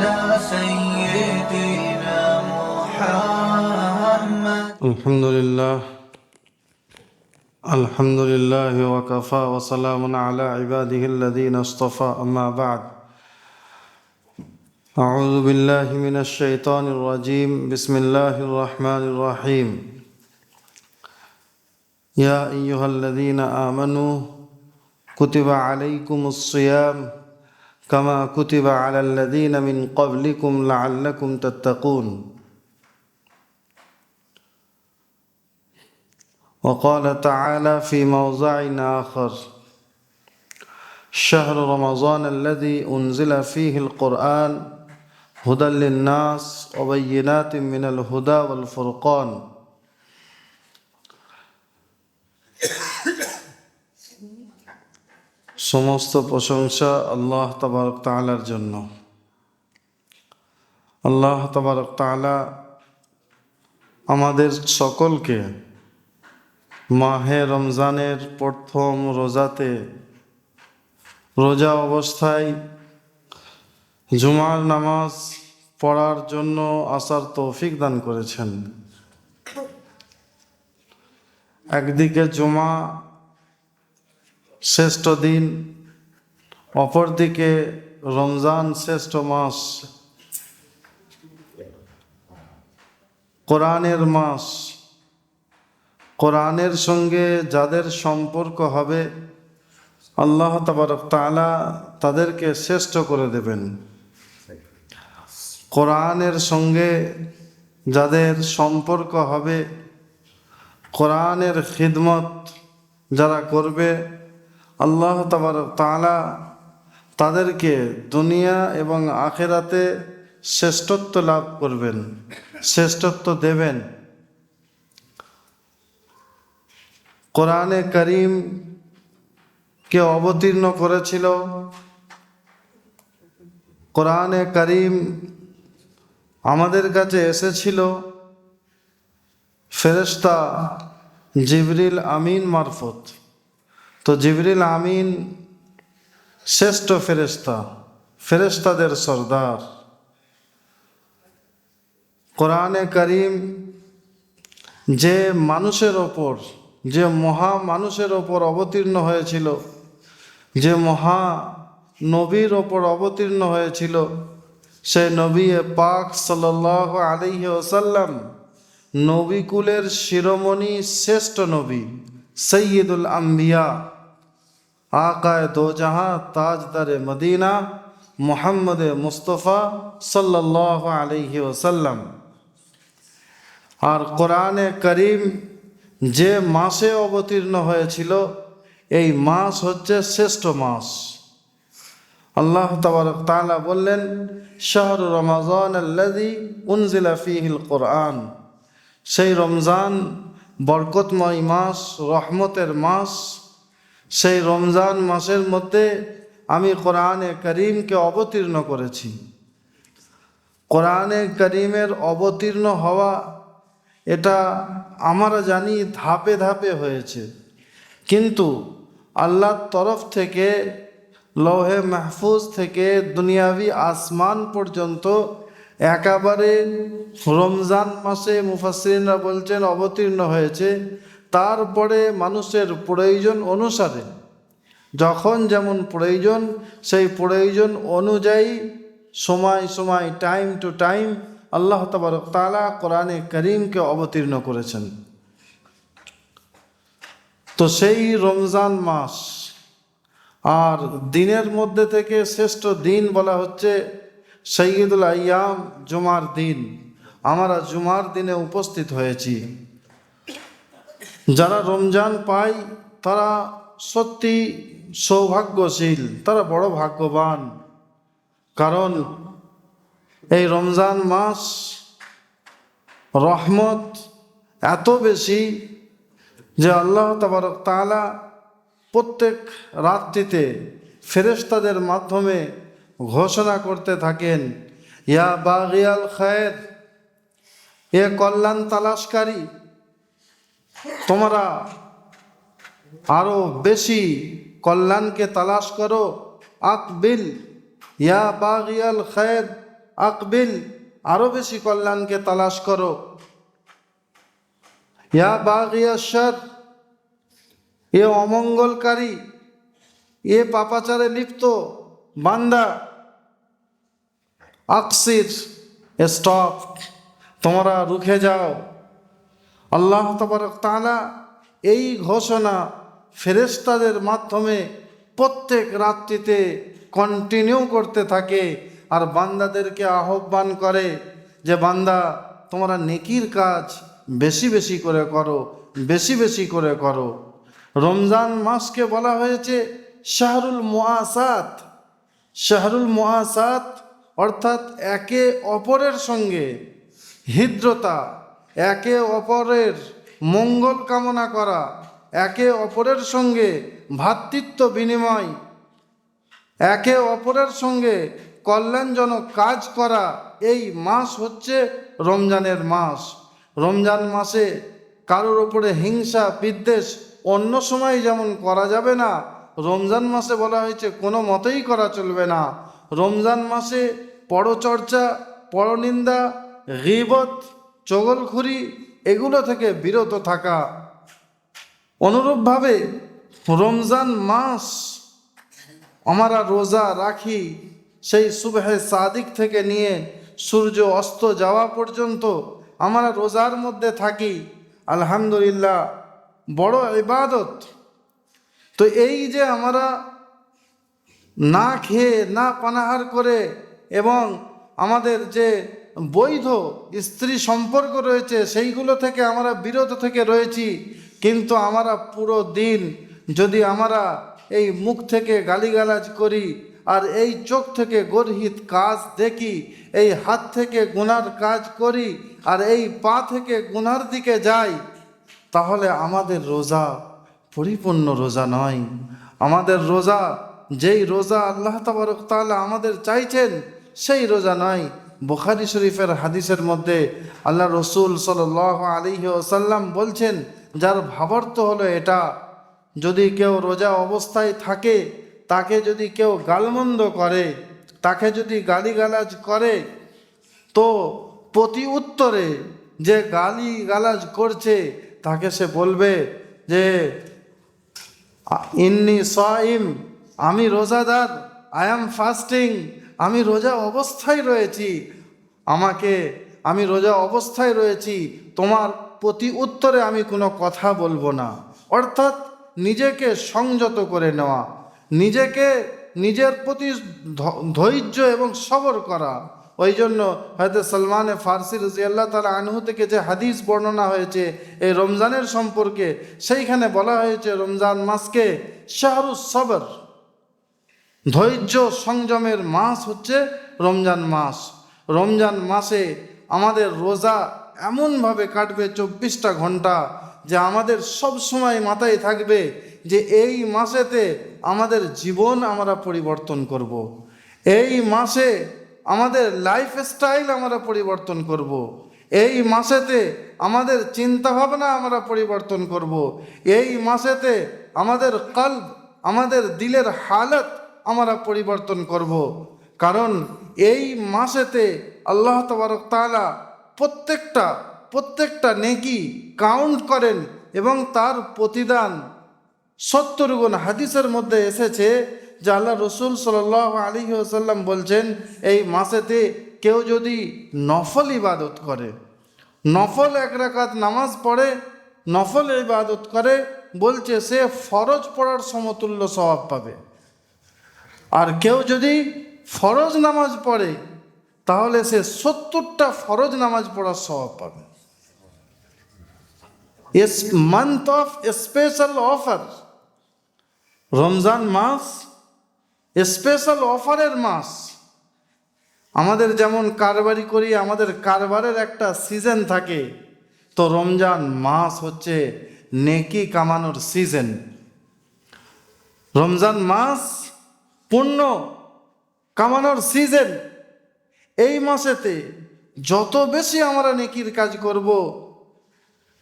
على سيدنا محمد. الحمد لله وكفى وسلام على عباده الذين اصطفى أما بعد أعوذ بالله من الشيطان الرجيم بسم الله الرحمن الرحيم يا أيها الذين آمنوا كتب عليكم الصيام كما كتب على الذين من قبلكم لعلكم تتقون وقال تعالى في موضع آخر شهر رمضان الذي أنزل فيه القرآن هدى للناس وبينات من الهدى والفرقان সমস্ত প্রশংসা আল্লাহ তাবারক তাআলার জন্য। আল্লাহ তাবারক তাআলা আমাদের সকলকে মাহে রমজানের প্রথম রোজাতে রোজা অবস্থায় জুমার নামাজ পড়ার জন্য আসার তৌফিক দান করেছেন। একদিকে জুমা শ্রেষ্ঠ দিন, অপরদিকে রমজান শ্রেষ্ঠ মাস, কোরআনের মাস। কোরআনের সঙ্গে যাদের সম্পর্ক হবে আল্লাহ তাবারক তাআলা তাদেরকে শ্রেষ্ঠ করে দেবেন। কোরআনের সঙ্গে যাদের সম্পর্ক হবে, কোরআনের খিদমত যারা করবে আল্লাহ তাবারক তাআলা তাদেরকে দুনিয়া এবং আখিরাতে শ্রেষ্ঠত্ব লাভ করবেন, শ্রেষ্ঠত্ব দেবেন। কোরআনে কারীম কে অবতীর্ণ করেছিল। কোরআনে কারীম আমাদের কাছে এসেছিল ফেরেশতা জিবরিল আমিন মারফত। তো জিবরিল আমিন শ্রেষ্ঠ ফেরেশতা, ফেরেশতাদের সর্দার। কোরআনে কারীম যে মানুষের ওপর, যে মহা মানুষের ওপর অবতীর্ণ হয়েছিল, যে মহা নবীর ওপর অবতীর্ণ হয়েছিল, সেই নবী পাক সাল্লাল্লাহু আলাইহি ওয়াসাল্লাম নবীকুলের শিরোমণি শ্রেষ্ঠ নবী, সৈয়দুল আম্বিয়া, আকায়ে দো জাহাঁ, তাজদারে মদিনা, মুহাম্মদ মুস্তফা সাল্লাল্লাহু আলাইহি ওয়াসাল্লাম। আর কোরআনে কারীম যে মাসে অবতীর্ণ হয়েছিল এই মাস হচ্ছে শ্রেষ্ঠ মাস। আল্লাহ তাবারক তাআলা বললেন শাহরু রমাজান আল্লাযী উনজিলা ফীহিল কোরআন। সেই রমজান বরকতময় মাস, রহমতের মাস। সেই রমজান মাসের মধ্যে আমি কোরআনে কারীমকে অবতীর্ণ করেছি। কোরআনে কারীমের অবতীর্ণ হওয়া এটা আমরা জানি ধাপে ধাপে হয়েছে, কিন্তু আল্লাহর তরফ থেকে লৌহে মাহফুজ থেকে দুনিয়াবি আসমান পর্যন্ত একেবারে রমজান মাসে মুফাসসিরিনরা বলছেন অবতীর্ণ হয়েছে। তারপরে মানুষের প্রয়োজন অনুসারে যখন যেমন প্রয়োজন সেই প্রয়োজন অনুযায়ী সময় সময় টাইম টু টাইম আল্লাহ তাবারক তাআলা কোরআনে কারীমকে অবতীর্ণ করেছেন। তো সেই রমজান মাস, আর দিনের মধ্যে থেকে শ্রেষ্ঠ দিন বলা হচ্ছে সাইয়্যিদুল আইয়াম, জুমার দিন। আমরা জুমার দিনে উপস্থিত হয়েছি। যারা রমজান পায় তারা সত্যি সৌভাগ্যশীল, তারা বড় ভাগ্যবান। কারণ এই রমজান মাস রহমত এত বেশি যে আল্লাহ তাবারক তাআলা প্রত্যেক রাত্রিতে ফেরেশতাদের মাধ্যমে ঘোষণা করতে থাকেন, ইয়া বাগিয়াল খায়ের, এ কল্যাণ তালাশকারী, তোমরা আরো বেশি কল্যাণকে তালাশ করো। আকবিল ইয়া বাগিয়াল খায়ের, আকবিল, আরো বেশি কল্যাণকে তালাশ করো। ইয়া বাগিয়া শার, এ অমঙ্গলকারী, এ পাপাচারে লিপ্ত বান্দা, আকসির, স্টপ, তোমরা রুখে যাও। আল্লাহ তাবারক তাআলা এই ঘোষণা ফেরেশতাদের মাধ্যমে প্রত্যেক রাত্রিতে কন্টিনিউ করতে থাকে আর বান্দাদেরকে আহ্বান করে যে বান্দা তোমরা নেকির কাজ বেশি বেশি করে করো, বেশি বেশি করে করো। রমজান মাসকে বলা হয়েছে শাহরুল মুআসাত। শাহরুল মুআসাত অর্থাৎ একে অপরের সঙ্গে হৃদ্রতা, একে অপরের মঙ্গল কামনা করা, একে অপরের সঙ্গে ভ্রাতৃত্ব বিনিময়, একে অপরের সঙ্গে কল্যাণজনক কাজ করা। এই মাস হচ্ছে রমজানের মাস। রমজান মাসে কারোর ওপরে হিংসা বিদ্বেষ অন্য সময় যেমন করা যাবে না, রমজান মাসে বলা হয়েছে কোনো মতেই করা চলবে না। রমজান মাসে পরচর্চা, পরনিন্দা, গীবত, চগলখুরি এগুলো থেকে বিরত থাকা। অনুরূপভাবে রমজান মাস আমরা রোজা রাখি সেই সুবহে সাদিক থেকে নিয়ে সূর্য অস্ত যাওয়া পর্যন্ত আমরা রোজার মধ্যে থাকি। আলহামদুলিল্লাহ, বড় ইবাদত। তো এই যে আমরা না খেয়ে না পানাহার করে এবং আমাদের যে বৈধ স্ত্রী সম্পর্ক রয়েছে সেইগুলো থেকে আমরা বিরত থেকে রয়েছি, কিন্তু আমরা পুরো দিন যদি আমরা এই মুখ থেকে গালিগালাজ করি, আর এই চোখ থেকে গর্হিত কাজ দেখি, এই হাত থেকে গুনার কাজ করি, আর এই পা থেকে গুনার দিকে যাই, তাহলে আমাদের রোজা পরিপূর্ণ রোজা নয়। আমাদের রোজা, যেই রোজা আল্লাহ তাবারক তাআলা আমাদের চাইছেন সেই রোজা নয়। বুখারী শরীফের হাদিসের মধ্যে আল্লাহ রসুল সাল্লাল্লাহু আলাইহি ওয়াসাল্লাম বলছেন, যার ভাবার্থ হলো এটা, যদি কেউ রোজা অবস্থায় থাকে, তাকে যদি কেউ গালমন্দ করে, তাকে যদি গালিগালাজ করে, তো প্রতি উত্তরে যে গালিগালাজ করছে তাকে সে বলবে যে ইন্নি সাইম, আমি রোজাদার, আই অ্যাম ফাস্টিং, আমি রোজা অবস্থায় রয়েছি, আমি রোজা অবস্থায় রয়েছি, তোমার প্রতি উত্তরে আমি কোনো কথা বলবো না। অর্থাৎ নিজেকে সংযত করে নেওয়া, নিজেকে নিজের প্রতি ধৈর্য এবং সবর করা। ওই জন্য হয়তো সলমানে ফার্সি রাদিয়াল্লাহু তাআলা আনহু থেকে যে হাদিস বর্ণনা হয়েছে এই রমজানের সম্পর্কে, সেইখানে বলা হয়েছে রমজান মাসকে শাহরুস সবর, ধৈর্য সংযমের মাস হচ্ছে রমজান মাস। রমজান মাসে আমাদের রোজা এমনভাবে কাটবে 24টা ঘন্টা যে আমাদের সব সময় মাথায় থাকবে যে এই মাসেতে আমাদের জীবন আমরা পরিবর্তন করব। এই মাসে আমাদের লাইফস্টাইল আমরা পরিবর্তন করব। এই মাসেতে আমাদের চিন্তাভাবনা আমরা পরিবর্তন করব। এই মাসেতে আমাদের কলব, আমাদের দিলের হালত আমরা পরিবর্তন করব। কারণ এই মাসেতে আল্লাহ তাবারক তাআলা প্রত্যেকটা নেকি কাউন্ট করেন এবং তার প্রতিদান 70 গুণ। হাদিসের মধ্যে এসেছে যে আল্লাহ রসুল সাল্লাল্লাহু আলাইহি ওয়াসাল্লাম বলছেন, এই মাসেতে কেউ যদি নফল ইবাদত করে, নফল 1 রাকাত নামাজ পড়ে, নফল ইবাদত করে, বলছে সে ফরজ পড়ার সমতুল্য সওয়াব পাবে। আর কেউ যদি ফরজ নামাজ পড়ে তাহলে সে 70টা ফরজ নামাজ পড়ার সওয়াব পাবে। This month of special offer. Ramzan মাস স্পেশাল অফারের মাস। আমাদের যেমন কারবারি করি, আমাদের কারবারের একটা সিজন থাকে, তো রমজান মাস হচ্ছে নেকি কামানোর সিজন। রমজান মাস পুণ্য কামানোর সিজন। এই মাসেতে যত বেশি আমরা নেকির কাজ করব,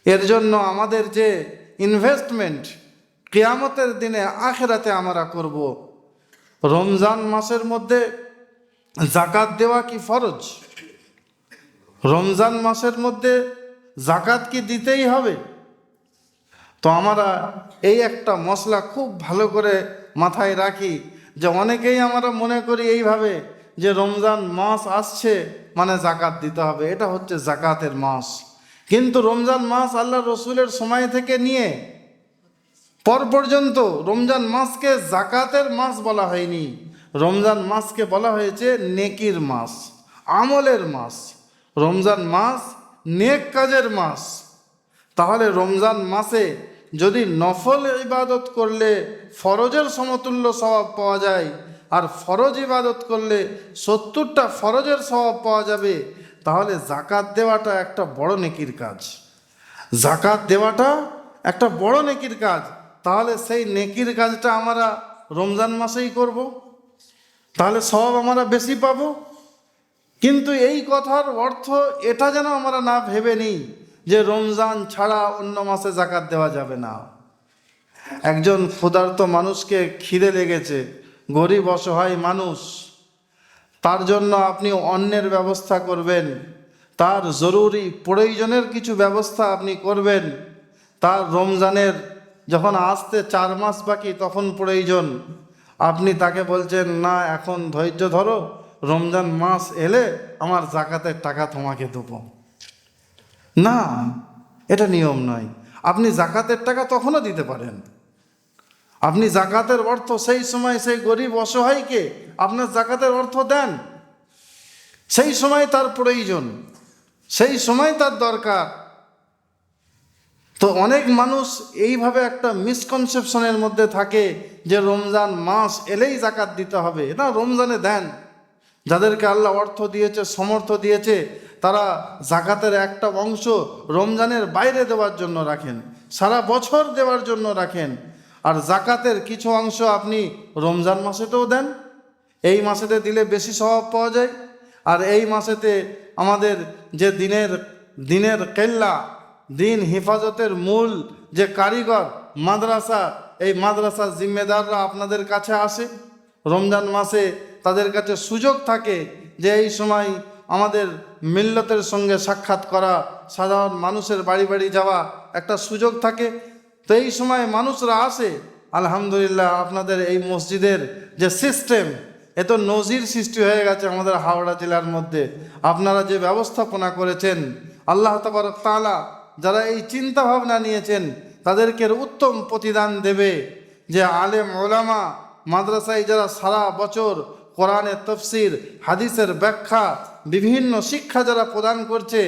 এর জন্য আমাদের যে ইনভেস্টমেন্ট কিয়ামতের দিনে আখিরাতে আমরা করব। রমজান মাসের মধ্যে জাকাত দেওয়া কি ফরজ? রমজান মাসের মধ্যে জাকাত কি দিতেই হবে? তো আমরা এই একটা মশলা খুব ভালো করে মাথায় রাখি, যে অনেকেই আমরা মনে করি এইভাবে যে রমজান মাস আসছে মানে জাকাত দিতে হবে, এটা হচ্ছে জাকাতের মাস। কিন্তু রমজান মাস আল্লাহ রসুলের সময় থেকে নিয়ে পর পর্যন্ত রমজান মাসকে জাকাতের মাস বলা হয়নি। রমজান মাসকে বলা হয়েছে নেকির মাস, আমলের মাস। রমজান মাস নেক কাজের মাস। তাহলে রমজান মাসে যদি নফল ইবাদত করলে ফরজের সমতুল্য সওয়াব পাওয়া যায়, আর ফরজ ইবাদত করলে 70টা ফরজের সওয়াব পাওয়া যাবে, তাহলে জাকাত দেওয়াটা একটা বড় নেকির কাজ। জাকাত দেওয়াটা একটা বড় নেকির কাজ। তাহলে সেই নেকির কাজটা আমরা রমজান মাসেই করব, তাহলে সওয়াব আমরা বেশি পাবো। কিন্তু এই কথার অর্থ এটা যেন আমরা না ভেবে নিই যে রমজান ছাড়া অন্য মাসে জাকাত দেওয়া যাবে না। একজন ক্ষুধার্ত মানুষকে খিদে লেগেছে, গরিব অসহায় মানুষ, তার জন্য আপনি অন্নের ব্যবস্থা করবেন, তার জরুরি প্রয়োজনের কিছু ব্যবস্থা আপনি করবেন। তার রমজানের যখন আসতে 4 মাস বাকি তখন প্রয়োজন, আপনি তাকে বলছেন না এখন ধৈর্য ধরো, রমজান মাস এলে আমার জাকাতের টাকা তোমাকে দেবো। না, এটা নিয়ম নয়। আপনি জাকাতের টাকা তখনও দিতে পারেন। আপনি জাকাতের অর্থ সেই সময় সেই গরিব অসহায়কে আপনার জাকাতের অর্থ দেন। সেই সময় তার প্রয়োজন, সেই সময় তার দরকার। তো অনেক মানুষ এইভাবে একটা মিসকনসেপশনের মধ্যে থাকে যে রমজান মাস এলেই জাকাত দিতে হবে। না, রমজানে দেন। যাদেরকে আল্লাহ অর্থ দিয়েছে, সমর্থ দিয়েছে, তারা জাকাতের একটা অংশ রমজানের বাইরে দেওয়ার জন্য রাখেন, সারা বছর দেওয়ার জন্য রাখেন। আর জাকাতের কিছু অংশ আপনি রমজান মাসেতেও দেন। এই মাসেতে দিলে বেশি সওয়াব পাওয়া যায়। আর এই মাসেতে আমাদের যে দিনের কেল্লা, দিন হেফাজতের মূল যে কারিগর মাদ্রাসা, এই মাদ্রাসার জিম্মেদাররা আপনাদের কাছে আসে। রমজান মাসে তাদের কাছে সুযোগ থাকে যে এই সময় আমাদের মিল্লতের সঙ্গে সাক্ষাৎ করা, সাধারণ মানুষের বাড়ি বাড়ি যাওয়া একটা সুযোগ থাকে। তো এই সময় মানুষরা আসে। আলহামদুলিল্লাহ, আপনাদের এই মসজিদের যে সিস্টেম, এত নজির সৃষ্টি হয়ে গেছে আমাদের হাওড়া জেলার মধ্যে। আপনারা যে ব্যবস্থাপনা করেছেন, আল্লাহ তাবারক তাআলা যারা এই চিন্তা ভাবনা নিয়েছেন তাদেরকে উত্তম প্রতিদান দেবে। যে আলেম ওলামা মাদ্রাসায় যারা সারা বছর কোরআনের তফসির, হাদিসের ব্যাখ্যা, বিভিন্ন শিক্ষা যারা প্রদান করছে,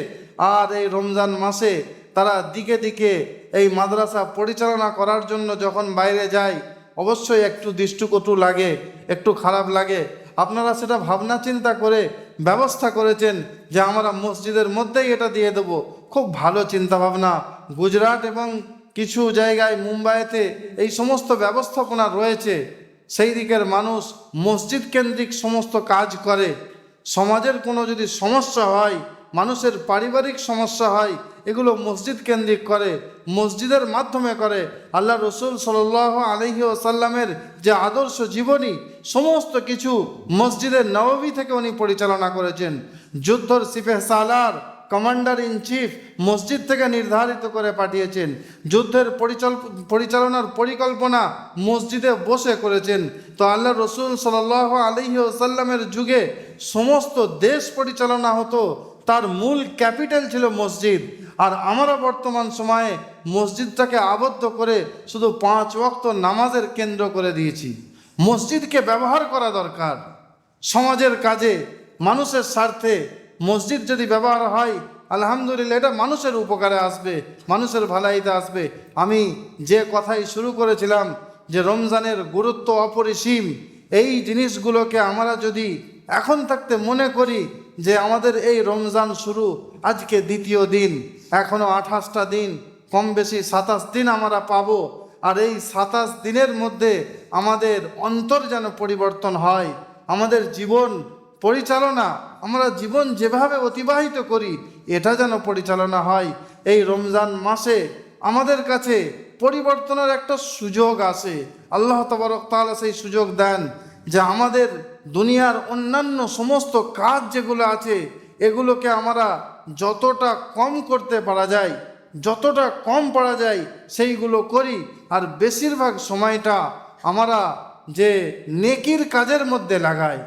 আর এই রমজান মাসে তারা দিকে দিকে এই মাদ্রাসা পরিচালনা করার জন্য যখন বাইরে যায়, অবশ্যই একটু দৃষ্টিকটু লাগে, একটু খারাপ লাগে। আপনারা সেটা ভাবনা চিন্তা করে ব্যবস্থা করেছেন যে আমরা মসজিদের মধ্যেই এটা দিয়ে দেব। খুব ভালো চিন্তা ভাবনা। গুজরাট এবং কিছু জায়গায় মুম্বাইতে এই সমস্ত ব্যবস্থাপনা রয়েছে। সেই দিকের মানুষ মসজিদ কেন্দ্রিক সমস্ত কাজ করে। সমাজের কোনো যদি সমস্যা হয়, মানুষের পারিবারিক সমস্যা হয়, এগুলো মসজিদ কেন্দ্রিক করে, মসজিদের মাধ্যমে করে। আল্লাহ রসুল সাল্লাল্লাহু আলাইহি ওয়াসাল্লামের যে আদর্শ জীবনী, সমস্ত কিছু মসজিদের নববী থেকে উনি পরিচালনা করেছেন। যুদ্ধর সিপাহ সালার, কমান্ডার ইন চিফ মসজিদ থেকে নির্ধারিত করে পাঠিয়েছেন। যুদ্ধের পরিচালনার পরিকল্পনা মসজিদে বসে করেছেন। তো আল্লাহ রসুল সাল্লাল্লাহু আলাইহি ওয়াসাল্লামের যুগে সমস্ত দেশ পরিচালনা হতো, তার মূল ক্যাপিটাল ছিল মসজিদ। আর আমরা বর্তমান সময়ে মসজিদটাকে আবদ্ধ করে শুধু 5 ওয়াক্ত নামাজের কেন্দ্র করে দিয়েছি। মসজিদকে ব্যবহার করা দরকার সমাজের কাজে, মানুষের স্বার্থে। মসজিদ যদি ব্যবহার হয়, আলহামদুলিল্লাহ, এটা মানুষের উপকারে আসবে, মানুষের ভালাইতে আসবে। আমি যে কথাই শুরু করেছিলাম যে রমজানের গুরুত্ব অপরিসীম, এই জিনিসগুলোকে আমরা যদি এখন থাকতে মনে করি যে আমাদের এই রমজান শুরু আজকে 2য় দিন, এখনও 28টা দিন, কম বেশি 27 দিন আমরা পাবো। আর এই 27 দিনের মধ্যে আমাদের অন্তর যেন পরিবর্তন হয়, আমাদের জীবন পরিচালনা, আমরা জীবন যেভাবে অতিবাহিত করি এটা যেন পরিচালনা হয়। এই রমজান মাসে আমাদের কাছে পরিবর্তনের একটা সুযোগ আসে। আল্লাহ তাবারক তাআলা সেই সুযোগ দেন যে আমাদের দুনিয়ার অন্যান্য সমস্ত কাজ যেগুলো আছে এগুলোকে আমরা যতটা কম করতে পারা যায়, যতটা কম পারা যায় সেইগুলো করি, আর বেশিরভাগ সময়টা আমরা যে নেকির কাজের মধ্যে লাগাই।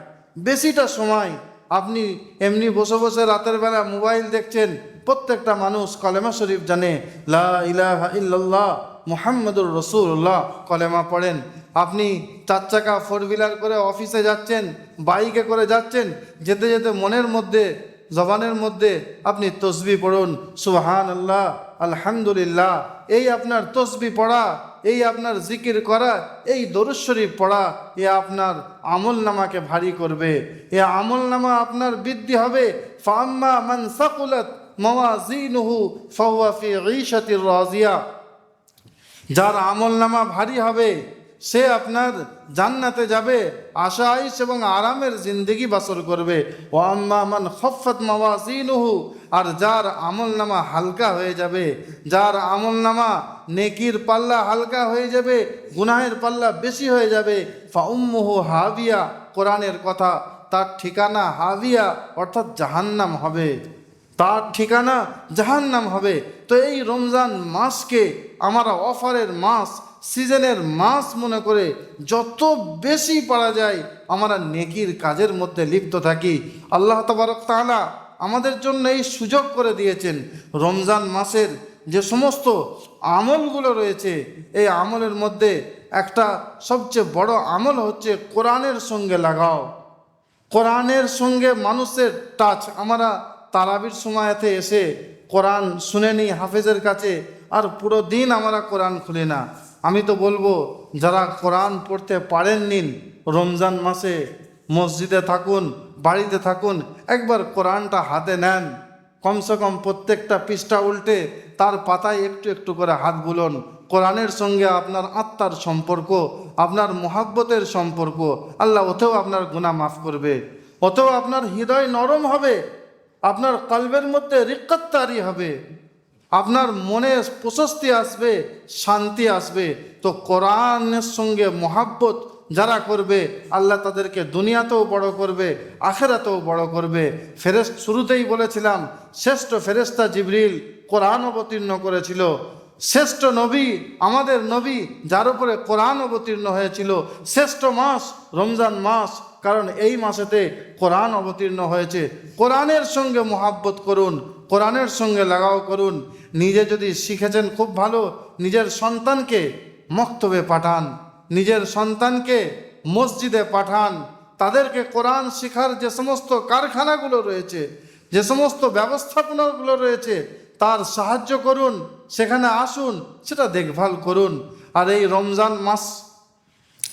বেশিটা সময় আপনি এমনি বসে বসে রাতের বেলা মোবাইল দেখছেন, প্রত্যেকটা মানুষ কলেমা শরীফ জানে, লা ইলাহা ইল্লাল্লাহ মুহাম্মাদুর রাসূলুল্লাহ কলেমা পড়েন। আপনি 4 চাকা 4 হুইলার করে অফিসে যাচ্ছেন, বাইকে করে যাচ্ছেন, যেতে যেতে মনের মধ্যে জবানের মধ্যে আপনি তসবিহ পড়ুন, সুবহানাল্লাহ, আলহামদুলিল্লাহ। এই আপনার তসবিহ পড়া, এই আপনার জিকির করা, এই দরুদ শরীফ পড়া, এ আপনার আমল নামাকে ভারী করবে, এ আমল নামা আপনার বৃদ্ধি হবে। ফাম্মা মান সাকুলাত মাওয়াজিনুহু ফাহুয়া ফি ঈশাতির রাজিয়া। যার আমল নামা ভারী হবে সে আপনার জান্নাতে যাবে, আশাইশ এবং আরামের জিন্দেগি বাসর করবে। ও আম্মা মান খাফফাত মাওয়াজিনুহু, আর যার আমল নামা হালকা হয়ে যাবে, যার আমল নামা নেকির পাল্লা হালকা হয়ে যাবে, গুনাহের পাল্লা বেশি হয়ে যাবে, ফা উম্মুহু হাবিয়া, কোরআনের কথা, তার ঠিকানা হাবিয়া অর্থাৎ জাহান্নাম হবে, তার ঠিকানা জাহান্নাম হবে। তো এই রমজান মাসকে আমরা অফারের মাস, সিজনের মাস মনে করে যত বেশি পারা যায় আমরা নেকির কাজের মধ্যে লিপ্ত থাকি। আল্লাহ তাবারক তাআলা আমাদের জন্য এই সুযোগ করে দিয়েছেন, রমজান মাসের যে সমস্ত আমলগুলো রয়েছে এই আমলের মধ্যে একটা সবচেয়ে বড় আমল হচ্ছে কোরআনের সঙ্গে লাগাও, কোরআনের সঙ্গে মানুষের টাচ। আমরা তারাবির সময়তে এসে কোরআন শুনে নিই হাফেজের কাছে, আর পুরো দিন আমরা কোরআন খুলি না। আমি তো বলবো যারা কোরআন পড়তে পারেননি রমজান মাসে মসজিদে থাকুন, বাড়িতে থাকুন, একবার কোরআনটা হাতে নেন, কমসে কম প্রত্যেকটা পৃষ্ঠা উল্টে তার পাতায় একটু একটু করে হাত বুলন। কোরআনের সঙ্গে আপনার আত্মার সম্পর্ক, আপনার মোহাব্বতের সম্পর্ক, আল্লাহ ওতেও আপনার গুনাহ মাফ করবে, ওতেও আপনার হৃদয় নরম হবে, আপনার কলবের মধ্যে রিক্কত তারি হবে, আপনার মনে প্রশস্তি আসবে, শান্তি আসবে। তো কোরআনের সঙ্গে মোহাব্বত যারা করবে আল্লাহ তাদেরকে দুনিয়াতেও বড় করবে, আখেরাতেও বড় করবে। শুরুতেই বলেছিলাম শ্রেষ্ঠ ফেরেশতা জিবরিল কোরআন অবতীর্ণ করেছিল, শ্রেষ্ঠ নবী আমাদের নবী যার উপরে কোরআন অবতীর্ণ হয়েছিল। শ্রেষ্ঠ মাস রমজান মাস, কারণ এই মাসেতে কোরআন অবতীর্ণ হয়েছে। কোরআনের সঙ্গে মোহাব্বত করুন, কোরআনের সঙ্গে লাগাও করুন। নিজে যদি শিখেছেন খুব ভালো, নিজের সন্তানকে মক্তবে পাঠান, নিজের সন্তানকে মসজিদে পাঠান, তাদেরকে কোরআন শেখার যে সমস্ত কারখানাগুলো রয়েছে, যে সমস্ত ব্যবস্থাপনাগুলো রয়েছে তার সাহায্য করুন, সেখানে আসুন, সেটা দেখভাল করুন। আর এই রমজান মাস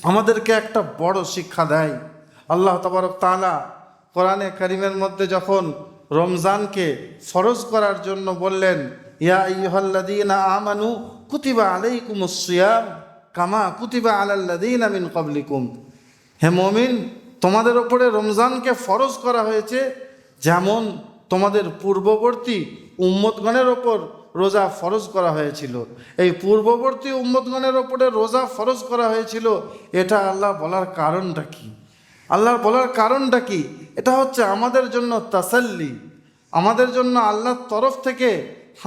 আমাদেরকে একটা বড় শিক্ষা দেয়। আল্লাহ তাবারক তাআলা কোরআনে কারিমের মধ্যে যখন রমজানকে ফরজ করার জন্য বললেন, ইয়া আইয়ুহাল্লাযীনা আমানু কুতিবা আলাইকুমুস সিয়াম কামা কুতিবা আলাল্লাযীনা মিন ক্বাবলিকুম। হে মুমিন, তোমাদের ওপরে রমজানকে ফরজ করা হয়েছে যেমন তোমাদের পূর্ববর্তী উম্মতগণের ওপর রোজা ফরজ করা হয়েছিল। এই পূর্ববর্তী উম্মতগণের ওপরে রোজা ফরজ করা হয়েছিল, এটা আল্লাহ বলার কারণটা কি? আল্লাহর বলার কারণটা কি? এটা হচ্ছে আমাদের জন্য তাসাল্লি, আমাদের জন্য আল্লাহর তরফ থেকে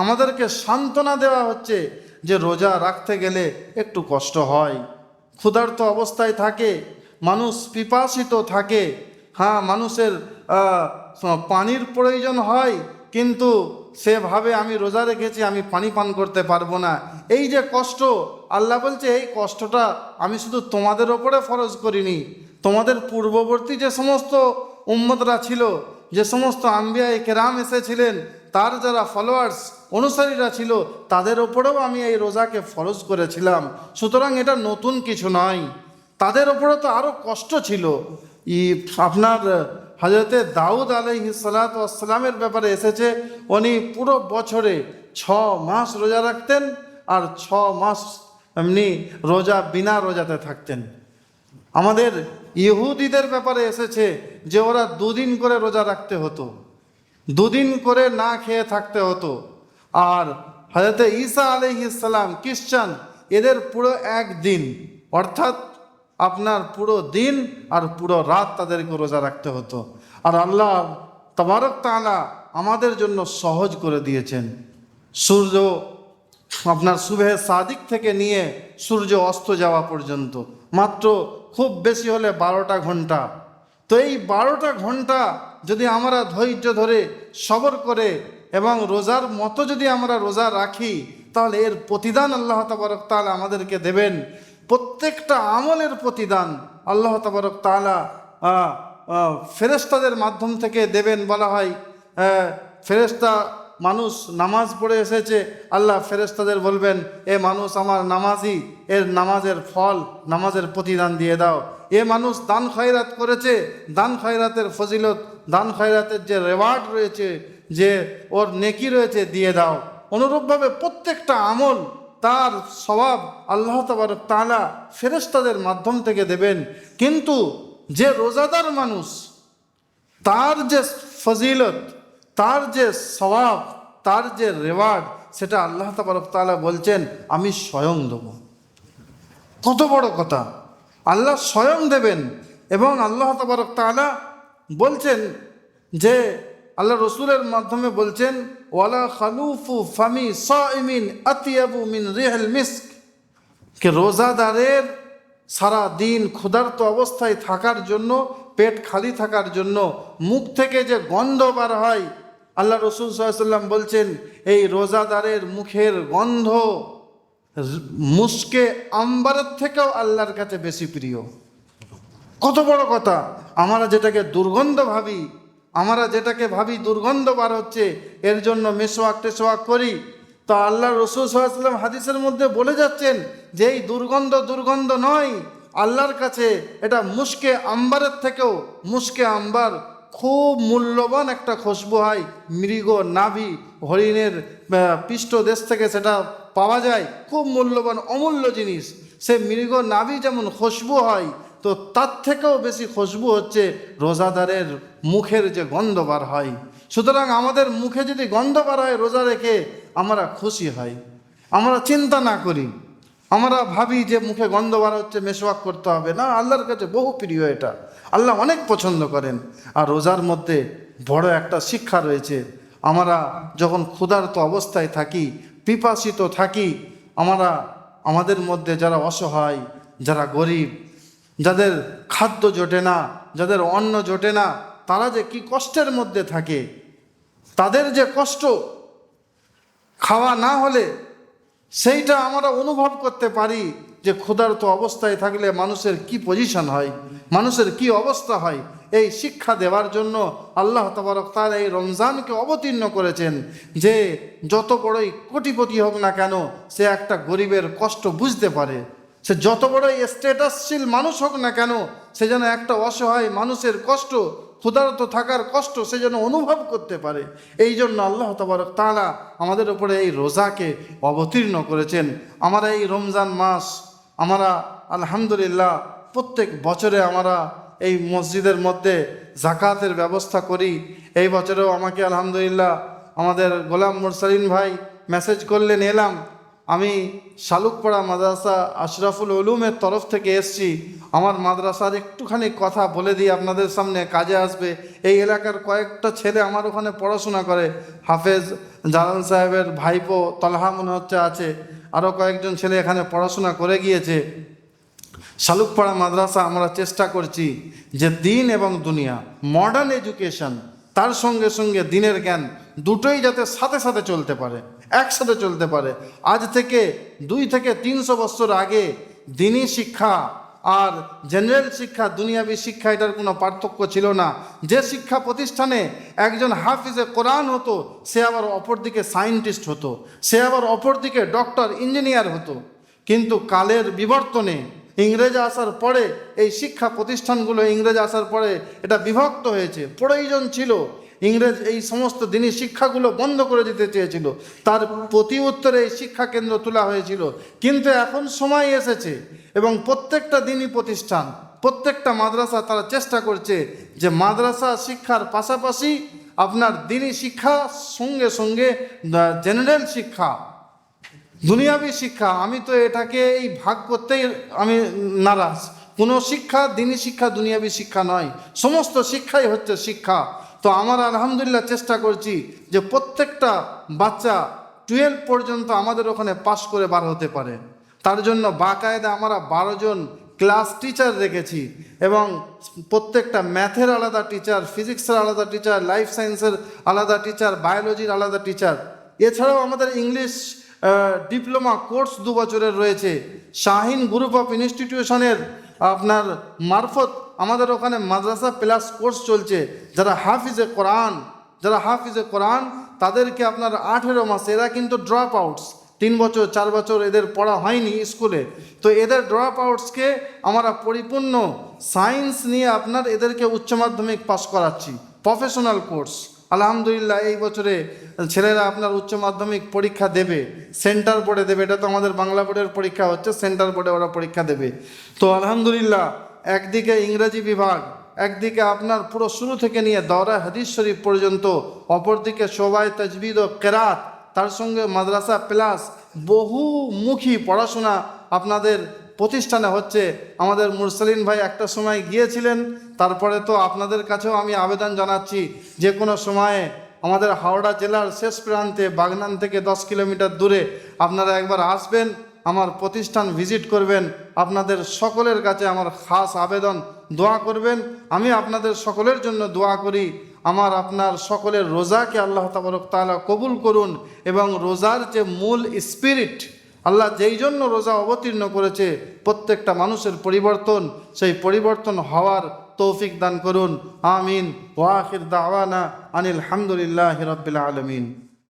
আমাদেরকে সান্ত্বনা দেওয়া হচ্ছে যে রোজা রাখতে গেলে একটু কষ্ট হয়, ক্ষুধার্ত অবস্থায় থাকে মানুষ, পিপাসিত থাকে, হ্যাঁ মানুষের পানির প্রয়োজন হয়, কিন্তু সেভাবে আমি রোজা রেখেছি আমি পানি পান করতে পারবো না। এই যে কষ্ট, আল্লাহ বলছে এই কষ্টটা আমি শুধু তোমাদের ওপরে ফরজ করিনি, তোমাদের পূর্ববর্তী যে সমস্ত উম্মতরা ছিল, যে সমস্ত আম্বিয়ায়ে কেরাম এসেছিলেন, তার যারা ফলোয়ার্স অনুসারীরা ছিল, তাদের ওপরেও আমি এই রোজাকে ফরজ করেছিলাম। সুতরাং এটা নতুন কিছু নয়, তাদের ওপরে তো আরও কষ্ট ছিল। আপনার হযরতে দাউদ আলাইহিস সালাতু ওয়াস সালামের ব্যাপারে এসেছে, উনি পুরো বছরে 6 মাস রোজা রাখতেন, আর 6 মাস এমনি রোজা বিনা রোজাতে থাকতেন। আমাদের ইহুদিদের ব্যাপারে এসেছে যে ওরা 2 দিন করে রোজা রাখতে হতো, 2 দিন করে না খেয়ে থাকতে হতো। আর হযরতে ঈসা আলাইহিস সালাম খ্রিস্টান, এদের পুরো 1 দিন, অর্থাৎ আপনার পুরো দিন আর পুরো রাত তাদেরকে রোজা রাখতে হতো। আর আল্লাহ তাবারক তাআলা আমাদের জন্য সহজ করে দিয়েছেন। সূর্য আপনার সুবহে সাদিক থেকে নিয়ে সূর্য অস্ত যাওয়া পর্যন্ত মাত্র খুব বেশি হলে 12টা ঘন্টা। তো এই 12টা ঘন্টা যদি আমরা ধৈর্য ধরে সবর করে এবং রোজার মতো যদি আমরা রোজা রাখি, তাহলে এর প্রতিদান আল্লাহ তাবারক তাআলা আমাদেরকে দেবেন। প্রত্যেকটা আমলের প্রতিদান আল্লাহ তাবারক তাআলা ফেরেশতাদের মাধ্যম থেকে দেবেন। বলা হয় ফেরেশতা, মানুষ নামাজ পড়ে এসেছে, আল্লাহ ফেরেশতাদের বলবেন, এ মানুষ আমার নামাজি, এর নামাজের ফল, নামাজের প্রতিদান দিয়ে দাও। এ মানুষ দান খয়রাত করেছে, দান খয়রাতের ফজিলত, দান খয়রাতের যে রেওয়ার্ড রয়েছে, যে ওর নেকি রয়েছে, দিয়ে দাও। অনুরূপভাবে প্রত্যেকটা আমল তার সওয়াব আল্লাহ তাবারক তাআলা ফেরেশতাদের মাধ্যম থেকে দেবেন। কিন্তু যে রোজাদার মানুষ, তার যে ফজিলত, তার যে সওয়াব, তার যে রেওয়ার্ড, সেটা আল্লাহ তাবারক তাআলা বলছেন আমি স্বয়ং দেব। কত বড় কথা! আল্লাহ স্বয়ং দেবেন। এবং আল্লাহ তাবারক তাআলা বলছেন যে, আল্লাহ রসুলের মাধ্যমে বলছেন, ওয়ালা খালুফু ফামি সাইমিন আতিয়াবু মিন রিহিল মিস্ক, কে রোজাদারের সারা দিন ক্ষুধার্ত অবস্থায় থাকার জন্য, পেট খালি থাকার জন্য মুখ থেকে যে গন্ধ বার হয়, আল্লাহ রসুল সাল্লাল্লাহু আলাইহি ওয়াসাল্লাম বলছেন এই রোজাদারের মুখের গন্ধ মুস্কে আম্বারের থেকেও আল্লাহর কাছে বেশি প্রিয়। কত বড় কথা! আমরা যেটাকে দুর্গন্ধ ভাবি, আমরা যেটাকে ভাবি দুর্গন্ধ বার হচ্ছে, এর জন্য মেসওয়াক টেসওয়াক করি, তো আল্লাহ রসুল সাল্লাল্লাহু আলাইহি ওয়াসাল্লাম হাদিসের মধ্যে বলে যাচ্ছেন যে এই দুর্গন্ধ নয়, আল্লাহর কাছে এটা মুস্কে আম্বারের থেকেও, মুস্কে আম্বার খুব মূল্যবান একটা খুশবু হয়। মৃগ নাভি, হরিণের পৃষ্ঠদেশ থেকে সেটা পাওয়া যায়, খুব মূল্যবান অমূল্য জিনিস। সে মৃগ নাভি যেমন খুশবু হয়, তো তার থেকেও বেশি খুশবু হচ্ছে রোজাদারের মুখের যে গন্ধ বার হয়। সুতরাং আমাদের মুখে যদি গন্ধ বার হয় রোজা রেখে, আমরা খুশি হই, আমরা চিন্তা না করি, আমরা ভাবি যে মুখে গন্ধ বার হচ্ছে, মেসওয়াক করতে হবে না। আল্লাহর কাছে বহু প্রিয় এটা, আল্লাহ অনেক পছন্দ করেন। আর রোজার মধ্যে বড় একটা শিক্ষা রয়েছে। আমরা যখন ক্ষুধার্ত অবস্থায় থাকি, পিপাসিত থাকি, আমাদের মধ্যে যারা অসহায়, যারা গরিব, যাদের খাদ্য জোটে না, যাদের অন্ন জোটে না, তারা যে কি কষ্টের মধ্যে থাকে, তাদের যে কষ্ট খাওয়া না হলে সেইটা আমরা অনুভব করতে পারি যে ক্ষুধার্ত অবস্থায় থাকলে মানুষের কি পজিশন হয়, মানুষের কি অবস্থা হয়। এই শিক্ষা দেওয়ার জন্য আল্লাহ তাবারক তাআলা এই রমজানকে অবতীর্ণ করেছেন যে যত বড়ই কোটিপতি হোক না কেন, সে একটা গরিবের কষ্ট বুঝতে পারে। সে যত বড়ই স্ট্যাটাসশীল মানুষ হোক না কেন, সে যেন একটা অসহায় মানুষের কষ্ট, ক্ষুধার্ত থাকার কষ্ট সে যেন অনুভব করতে পারে। এই জন্য আল্লাহ তাবারক তাআলা আমাদের উপরে এই রোজাকে অবতীর্ণ করেছেন। আমরা এই রমজান মাস আমরা আলহামদুলিল্লাহ প্রত্যেক বছরে আমরা এই মসজিদের মধ্যে জাকাতের ব্যবস্থা করি। এই বছরেও আমাকে আলহামদুলিল্লাহ আমাদের গোলাম মুরসালিন ভাই মেসেজ করলেন, এলাম। আমি শালুকপাড়া মাদ্রাসা আশরাফুল উলুমের তরফ থেকে এসছি। আমার মাদ্রাসার একটুখানি কথা বলে দিই আপনাদের সামনে, কাজে আসবে। এই এলাকার কয়েকটা ছেলে আমার ওখানে পড়াশোনা করে। হাফেজ জালাল সাহেবের ভাইপো তলহা মনে হচ্ছে আছে, আরও কয়েকজন ছেলে এখানে পড়াশোনা করে গিয়েছে। শালুকপাড়া মাদ্রাসা আমরা চেষ্টা করছি যে দিন এবং দুনিয়া, মডার্ন এডুকেশন, তার সঙ্গে সঙ্গে দিনের জ্ঞান, দুটোই যাতে সাথে সাথে চলতে পারে, একসাথে চলতে পারে। আজ থেকে 2 থেকে 300 বছর আগে দিনী শিক্ষা আর জেনারেল শিক্ষা, দুনিয়াবী শিক্ষা, এটার কোনো পার্থক্য ছিল না। যে শিক্ষা প্রতিষ্ঠানে একজন হাফিজে কোরআন হতো, সে আবার অপরদিকে সায়েন্টিস্ট হতো, সে আবার অপরদিকে ডক্টর, ইঞ্জিনিয়ার হতো। কিন্তু কালের বিবর্তনে ইংরেজ আসার পরে এই শিক্ষা প্রতিষ্ঠানগুলো, ইংরেজ আসার পরে এটা বিভক্ত হয়েছে। প্রয়োজন ছিল, ইংরেজ এই সমস্ত দিনী শিক্ষাগুলো বন্ধ করে দিতে চেয়েছিল, তার প্রতি উত্তরে এই শিক্ষা কেন্দ্র তোলা হয়েছিল। কিন্তু এখন সময় এসেছে এবং প্রত্যেকটা দিনী প্রতিষ্ঠান, প্রত্যেকটা মাদ্রাসা তারা চেষ্টা করছে যে মাদ্রাসা শিক্ষার পাশাপাশি আপনার দিনী শিক্ষা সঙ্গে সঙ্গে জেনারেল শিক্ষা, দুনিয়াবী শিক্ষা। আমি তো এটাকে এই ভাগ করতেই আমি নারাজ। কোনো শিক্ষা দিনী শিক্ষা দুনিয়াবী শিক্ষা নয়, সমস্ত শিক্ষাই হচ্ছে শিক্ষা। তো আমরা আলহামদুলিল্লাহ চেষ্টা করছি যে প্রত্যেকটা বাচ্চা 12 পর্যন্ত আমাদের ওখানে পাশ করে বার হতে পারে। তার জন্য বাকায়দা আমরা 12 জন ক্লাস টিচার রেখেছি, এবং প্রত্যেকটা ম্যাথের আলাদা টিচার, ফিজিক্সের আলাদা টিচার, লাইফ সায়েন্সের আলাদা টিচার, বায়োলজির আলাদা টিচার। এছাড়াও আমাদের ইংলিশ ডিপ্লোমা কোর্স 2 বছরের রয়েছে। শাহিন গ্রুপ অফ ইনস্টিটিউশনের আপনার মারফত আমাদের ওখানে মাদ্রাসা প্লাস কোর্স চলছে। যারা হাফিজে কোরআন তাদেরকে আপনার 18 মাস, এরা কিন্তু ড্রপ আউটস, 3 বছর 4 বছর এদের পড়া হয়নি স্কুলে, তো এদের ড্রপ আউটসকে আমরা পরিপূর্ণ সায়েন্স নিয়ে আপনার এদেরকে উচ্চ মাধ্যমিক পাস করাচ্ছি, প্রফেশনাল কোর্স। আলহামদুলিল্লাহ এই বছরে ছেলেরা আপনার উচ্চ মাধ্যমিক পরীক্ষা দেবে, সেন্টার বোর্ডে দেবে। এটা তো আমাদের বাংলা বোর্ডের পরীক্ষা হচ্ছে, সেন্টার বোর্ডে ওরা পরীক্ষা দেবে। তো আলহামদুলিল্লাহ একদিকে ইংরেজি বিভাগ, একদিকে আপনার পুরো শুরু থেকে নিয়ে দওরা হাদিস শরীফ পর্যন্ত, অপরদিকে শোবায় তাজবিদ ও কেরাত, তার সঙ্গে মাদ্রাসা প্লাস বহুমুখী পড়াশোনা আপনাদের প্রতিষ্ঠানে হচ্ছে। আমাদের মুরসালিন ভাই একটা সময় গিয়েছিলেন, তারপরে তো আপনাদের কাছেও আমি আবেদন জানাচ্ছি, যে কোনো সময়ে আমাদের হাওড়া জেলার শেষ প্রান্তে বাগনান থেকে 10 কিলোমিটার দূরে আপনারা একবার আসবেন, আমার প্রতিষ্ঠান ভিজিট করবেন। আপনাদের সকলের কাছে আমার খাস আবেদন, দোয়া করবেন। আমি আপনাদের সকলের জন্য দোয়া করি, আমার আপনার সকলের রোজাকে আল্লাহ তাবারক তাআলা কবুল করুন, এবং রোজার যে মূল স্পিরিট, আল্লাহ যেই জন্য রোজা অবতীর্ণ করেছে, প্রত্যেকটা মানুষের পরিবর্তন, সেই পরিবর্তন হওয়ার তৌফিক দান করুন। আমিন। ওয়া আখির দাওয়ানা আনিল হামদুলিল্লাহি রাব্বিল আলামিন।